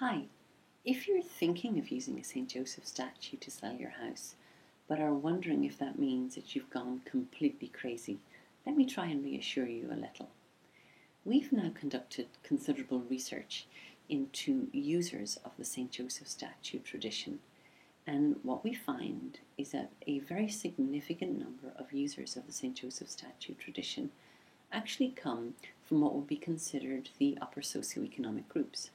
Hi, if you're thinking of using a St. Joseph statue to sell your house, but are wondering if that means that you've gone completely crazy, let me try and reassure you a little. We've now conducted considerable research into users of the St. Joseph statue tradition, and what we find is that a very significant number of users of the St. Joseph statue tradition actually come from what would be considered the upper socioeconomic groups.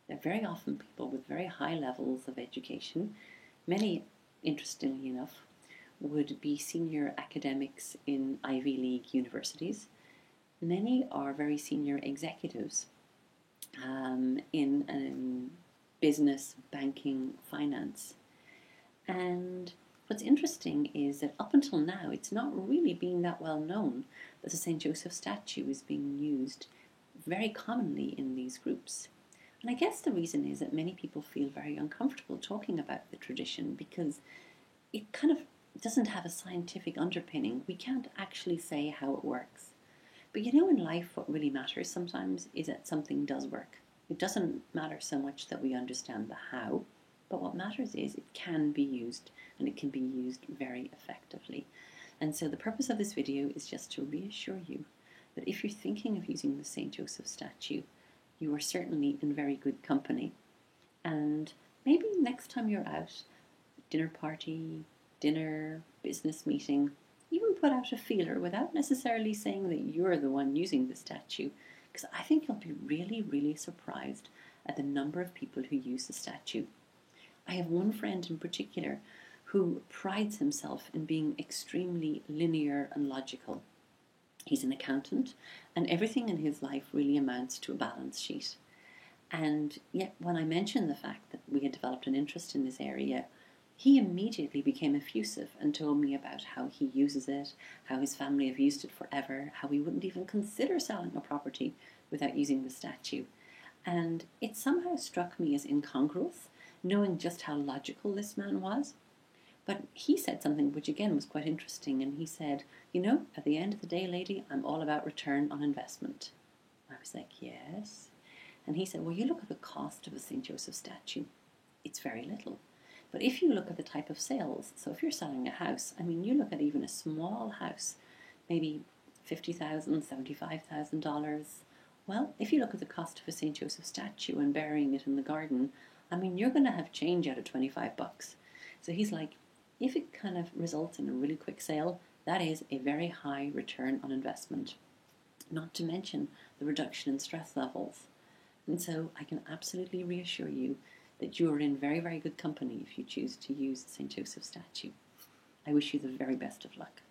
They're very often people with very high levels of education. Many, interestingly enough, would be senior academics in Ivy League universities. Many are very senior executives in business, banking, finance. And what's interesting is that up until now, it's not really been that well known that the St. Joseph statue is being used very commonly in these groups. And I guess the reason is that many people feel very uncomfortable talking about the tradition because it kind of doesn't have a scientific underpinning. We can't actually say how it works. But in life, what really matters sometimes is that something does work. It doesn't matter so much that we understand the how, but what matters is it can be used, and it can be used very effectively. And so the purpose of this video is just to reassure you that if you're thinking of using the St. Joseph statue, you are certainly in very good company. And maybe next time you're out, dinner party, dinner, business meeting, even put out a feeler without necessarily saying that you're the one using the statue, because I think you'll be really, really surprised at the number of people who use the statue. I have one friend in particular who prides himself in being extremely linear and logical. He's an accountant, and everything in his life really amounts to a balance sheet. And yet, when I mentioned the fact that we had developed an interest in this area, he immediately became effusive and told me about how he uses it, how his family have used it forever, how he wouldn't even consider selling a property without using the statue. And it somehow struck me as incongruous, knowing just how logical this man was. But he said something which again was quite interesting, and he said, at the end of the day, lady, I'm all about return on investment. I was like, yes. And he said, well, you look at the cost of a St. Joseph statue. It's very little. But if you look at the type of sales, so if you're selling a house, you look at even a small house, maybe $50,000, $75,000. Well, if you look at the cost of a St. Joseph statue and burying it in the garden, you're going to have change out of $25. So he's like, if it kind of results in a really quick sale, that is a very high return on investment. Not to mention the reduction in stress levels. And so I can absolutely reassure you that you are in very, very good company if you choose to use the St. Joseph statue. I wish you the very best of luck.